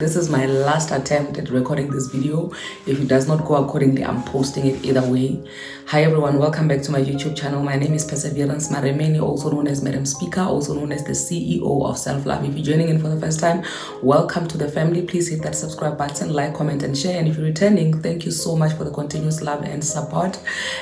This is my last attempt at recording this video. If it does not go accordingly, I'm posting it either way. Hi everyone, welcome back to my YouTube channel. My name is Perseverance Maremeni, also known as Madam Speaker, also known as the CEO of Self-Love. If you're joining in for the first time, welcome to the family. Please hit that subscribe button, like, comment, and share. And if you're returning, thank you so much for the continuous love and support.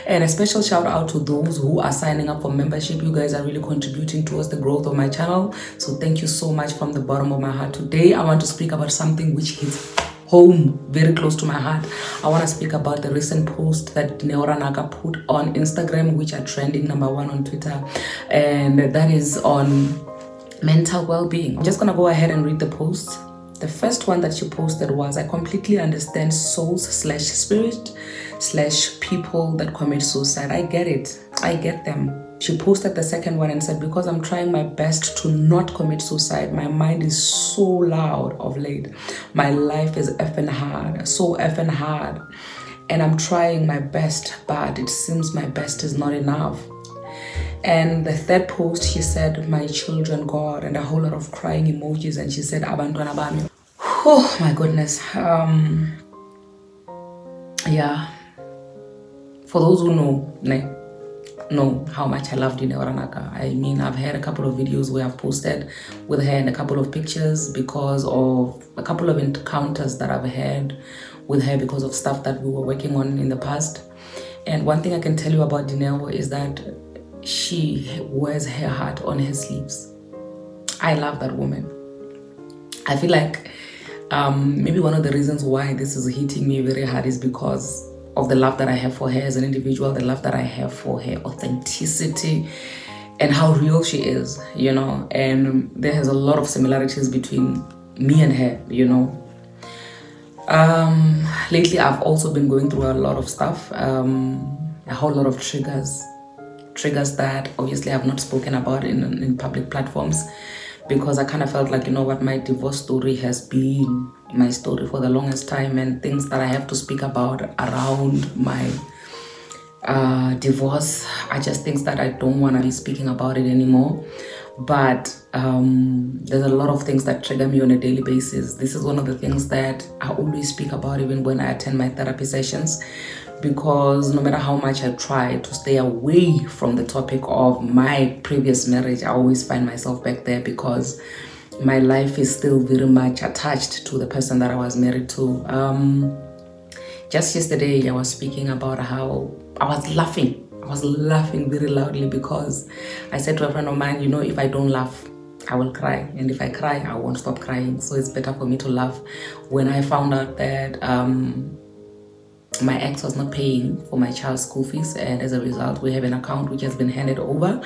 And a special shout out to those who are signing up for membership. You guys are really contributing towards the growth of my channel. So thank you so much from the bottom of my heart. Today, I want to speak about something which hits home very close to my heart. I want to speak about the recent post that Dineo Ranaka put on Instagram, which are trending #1 on Twitter, and that is on mental well-being. I'm just gonna go ahead and read the post. The first one that she posted was, "I completely understand souls slash spirit slash people that commit suicide. I get it. I get them." She posted the second one and said, "Because I'm trying my best to not commit suicide, my mind is so loud of late. My life is effing hard, so effing hard. And I'm trying my best, but it seems my best is not enough." And the third post, she said, "My children, God," and a whole lot of crying emojis. And she said, "Abantwana bami." Oh my goodness. Yeah. For those who know how much I love Dineo Ranaka. I mean, I've had a couple of videos where I've posted with her and a couple of pictures because of a couple of encounters that I've had with her because of stuff that we were working on in the past. And one thing I can tell you about Dineo is that she wears her heart on her sleeves. I love that woman. I feel like maybe one of the reasons why this is hitting me very hard is because of the love that I have for her as an individual, the love that I have for her authenticity and how real she is, you know. And there has a lot of similarities between me and her, you know. Lately, I've also been going through a lot of stuff, a whole lot of triggers that obviously I've not spoken about in public platforms, because I kind of felt like, you know what, my divorce story has been my story for the longest time, and things that I have to speak about around my divorce are just things that I don't want to be speaking about it anymore. But there's a lot of things that trigger me on a daily basis. This is one of the things that I always speak about even when I attend my therapy sessions, because no matter how much I try to stay away from the topic of my previous marriage, I always find myself back there because my life is still very much attached to the person that I was married to. Just yesterday, I was speaking about how I was laughing. I was laughing very loudly because I said to a friend of mine, you know, if I don't laugh, I will cry. And if I cry, I won't stop crying. So it's better for me to laugh. When I found out that my ex was not paying for my child's school fees, and as a result we have an account which has been handed over,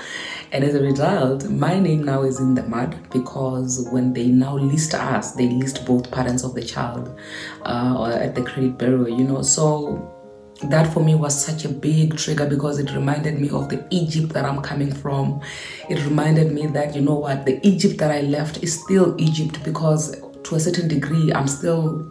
and as a result my name now is in the mud, because when they now list us, they list both parents of the child at the credit bureau, you know. So that for me was such a big trigger, because it reminded me of the Egypt that I'm coming from. It reminded me that, you know what, the Egypt that I left is still Egypt, because to a certain degree I'm still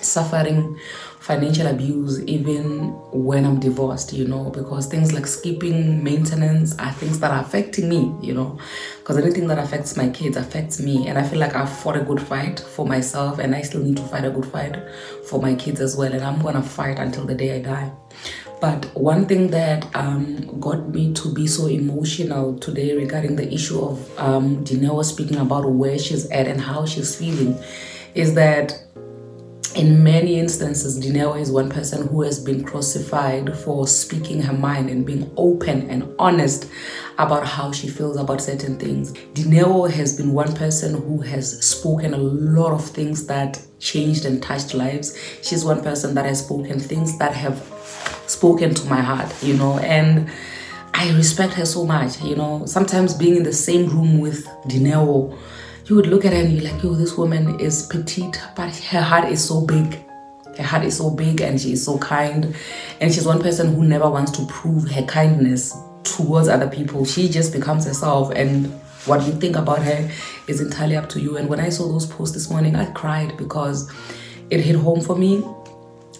suffering financial abuse even when I'm divorced, you know, because things like skipping maintenance are things that are affecting me, you know, because anything that affects my kids affects me. And I feel like I've fought a good fight for myself, and I still need to fight a good fight for my kids as well, and I'm gonna fight until the day I die. But one thing that got me to be so emotional today regarding the issue of Dineo speaking about where she's at and how she's feeling is that in many instances, Dineo is one person who has been crucified for speaking her mind and being open and honest about how she feels about certain things. Dineo has been one person who has spoken a lot of things that changed and touched lives. She's one person that has spoken things that have spoken to my heart, you know, and I respect her so much, you know. Sometimes being in the same room with Dineo, you would look at her and you're like, yo, this woman is petite, but her heart is so big. Her heart is so big, and she is so kind. And she's one person who never wants to prove her kindness towards other people. She just becomes herself, and what you think about her is entirely up to you. And when I saw those posts this morning, I cried because it hit home for me.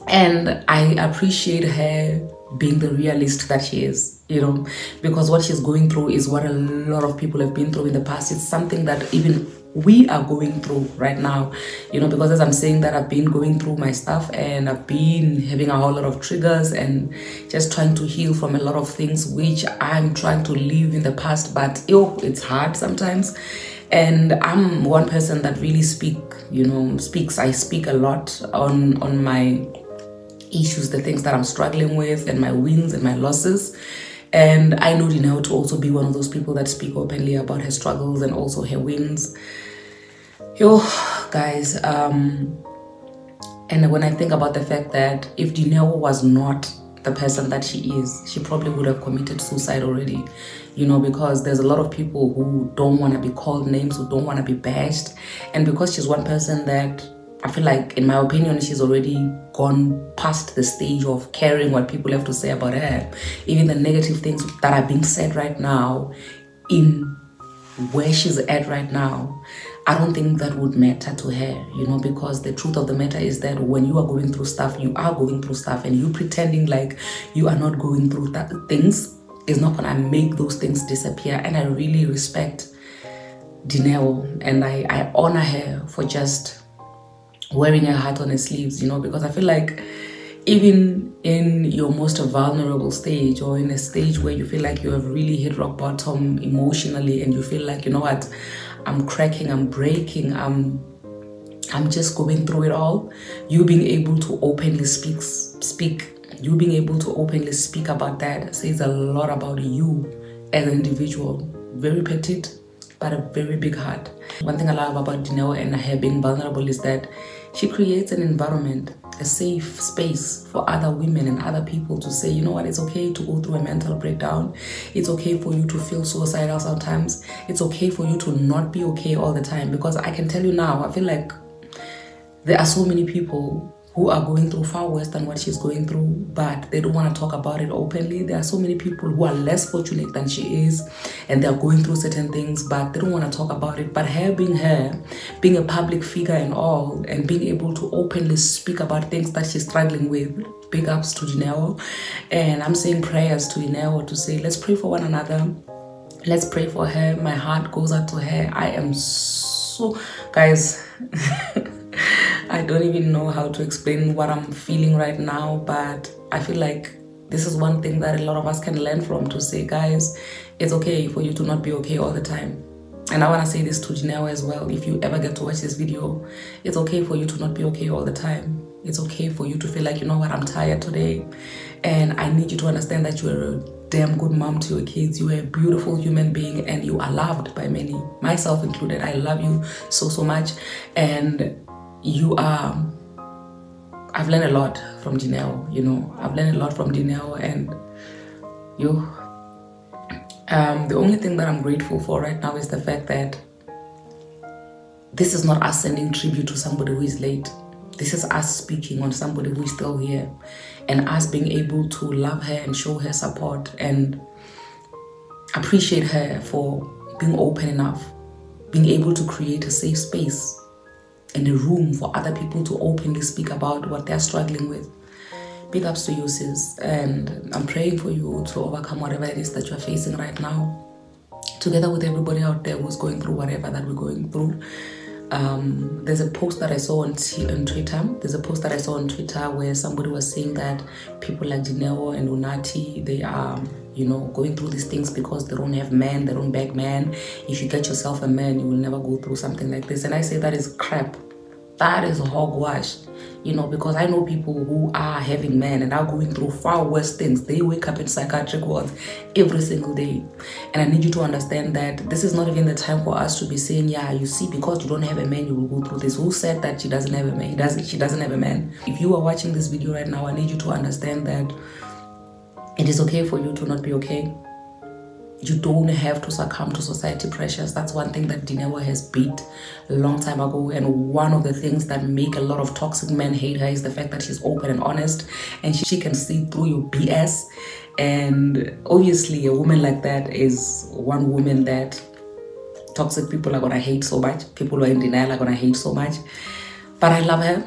And I appreciate her being the realist that she is, you know, because what she's going through is what a lot of people have been through in the past. It's something that even we are going through right now, because as I'm saying that, I've been going through my stuff and I've been having a whole lot of triggers and just trying to heal from a lot of things which I'm trying to leave in the past, but it's hard sometimes. And I'm one person that really speaks. I speak a lot on my issues, the things that I'm struggling with, and my wins and my losses. And I know Dineo to also be one of those people that speak openly about her struggles and also her wins. Guys, and when I think about the fact that if Dineo was not the person that she is, she probably would have committed suicide already, because there's a lot of people who don't want to be called names, who don't want to be bashed. And because she's one person that I feel like, in my opinion, she's already gone past the stage of caring what people have to say about her. Even the negative things that are being said right now, in where she's at right now, I don't think that would matter to her, because the truth of the matter is that when you are going through stuff, you are going through stuff, and you pretending like you are not going through things is not gonna make those things disappear. And I really respect Dineo, and I honor her for just wearing her heart on her sleeves, because I feel like even in your most vulnerable stage, or in a stage where you feel like you have really hit rock bottom emotionally, and you feel like, you know what, I'm cracking, I'm breaking, I'm just going through it all, you being able to openly you being able to openly speak about that says a lot about you as an individual. Very petite, but a very big heart. One thing I love about Dineo and her being vulnerable is that she creates an environment, a safe space for other women and other people to say, you know what, it's okay to go through a mental breakdown. It's okay for you to feel suicidal sometimes. It's okay for you to not be okay all the time. Because I can tell you now, I feel like there are so many people who are going through far worse than what she's going through, but they don't want to talk about it openly. There are so many people who are less fortunate than she is, and they're going through certain things, but they don't want to talk about it. But her, being a public figure and all, and being able to openly speak about things that she's struggling with, big ups to Dineo. And I'm saying prayers to Dineo to say, let's pray for one another. Let's pray for her. My heart goes out to her. I am so, guys, I don't even know how to explain what I'm feeling right now, but I feel like this is one thing that a lot of us can learn from, to say, guys, it's okay for you to not be okay all the time. And I want to say this to Dineo as well. If you ever get to watch this video, it's okay for you to not be okay all the time. It's okay for you to feel like, you know what, I'm tired today. And I need you to understand that you're a damn good mom to your kids. You're a beautiful human being, and you are loved by many, myself included. I love you so, so much. And I've learned a lot from Dineo, I've learned a lot from Dineo, and the only thing that I'm grateful for right now is the fact that this is not us sending tribute to somebody who is late. This is us speaking on somebody who is still here, and us being able to love her and show her support and appreciate her for being open enough, being able to create a safe space and a room for other people to openly speak about what they're struggling with. Big ups to you, sis. And I'm praying for you to overcome whatever it is that you're facing right now, together with everybody out there who's going through whatever that we're going through. There's a post that I saw on Twitter. Where somebody was saying that people like Dineo and Unati, they are, going through these things because they don't have men, they don't beg men. If you get yourself a man, you will never go through something like this. And I say that is crap. That is hogwash. Because I know people who are having men and are going through far worse things. They wake up in psychiatric wards every single day. And I need you to understand that this is not even the time for us to be saying, yeah, you see, because you don't have a man, you will go through this. Who said that she doesn't have a man? She doesn't have a man. If you are watching this video right now, I need you to understand that it is okay for you to not be okay. You don't have to succumb to society pressures. That's one thing that Dineo has beat a long time ago. And one of the things that make a lot of toxic men hate her is the fact that she's open and honest, and she can see through your BS. And obviously a woman like that is one woman that toxic people are gonna hate so much. People who are in denial are gonna hate so much. But I love her.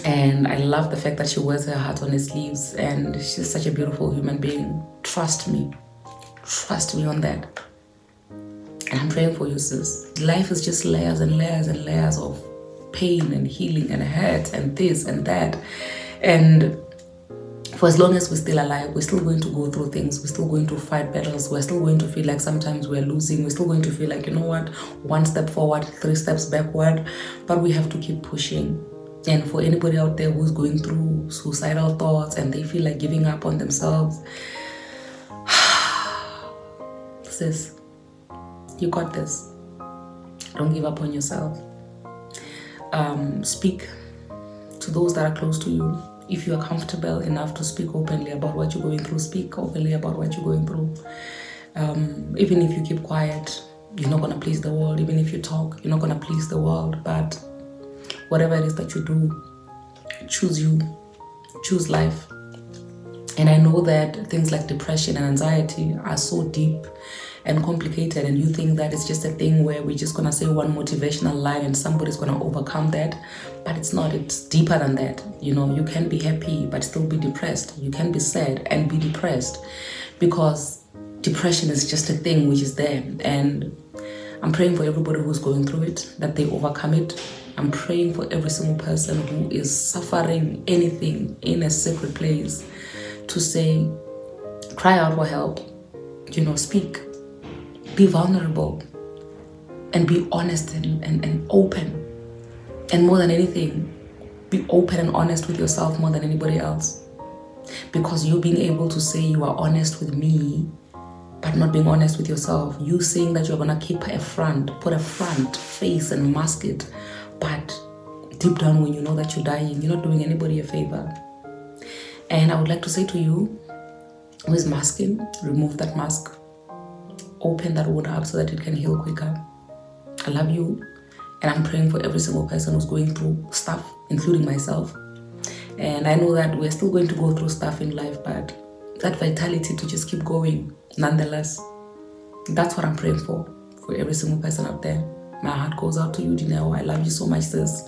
And I love the fact that she wears her heart on her sleeves, and she's such a beautiful human being. Trust me on that. And I'm praying for you, sis. Life is just layers and layers and layers of pain and healing and hurt and this and that. And for as long as we're still alive, we're still going to go through things. We're still going to fight battles. We're still going to feel like sometimes we're losing. We're still going to feel like, you know what, 1 step forward, 3 steps backward. But we have to keep pushing. And for anybody out there who's going through suicidal thoughts and they feel like giving up on themselves, sis, you got this. Don't give up on yourself. Speak to those that are close to you. If you are comfortable enough to speak openly about what you're going through, speak openly about what you're going through. Even if you keep quiet, you're not going to please the world. Even if you talk, you're not going to please the world. But whatever it is that you do, choose you, choose life. And I know that things like depression and anxiety are so deep and complicated, and you think that it's just a thing where we're just gonna say one motivational line and somebody's gonna overcome that, but it's not. It's deeper than that. You know, you can be happy but still be depressed. You can be sad and be depressed, because depression is just a thing which is there. And I'm praying for everybody who's going through it, that they overcome it. I'm praying for every single person who is suffering anything in a secret place to say, cry out for help, you know, speak. Be vulnerable and be honest and open. And more than anything, be open and honest with yourself more than anybody else. Because you being able to say you are honest with me, but not being honest with yourself, you saying that you're gonna keep a front, put a front face and mask it, but deep down when you know that you're dying, you're not doing anybody a favor. And I would like to say to you who is masking, remove that mask. Open that wound up so that it can heal quicker. I love you, and I'm praying for every single person who's going through stuff, including myself. And I know that we're still going to go through stuff in life, but that vitality to just keep going nonetheless, that's what I'm praying for every single person out there. My heart goes out to you, Dineo. I love you so much, sis.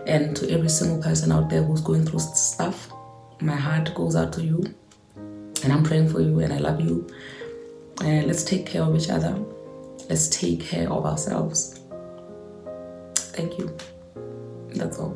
And to every single person out there who's going through stuff, my heart goes out to you, and I'm praying for you, and I love you. And let's take care of each other. Let's take care of ourselves. Thank you. That's all.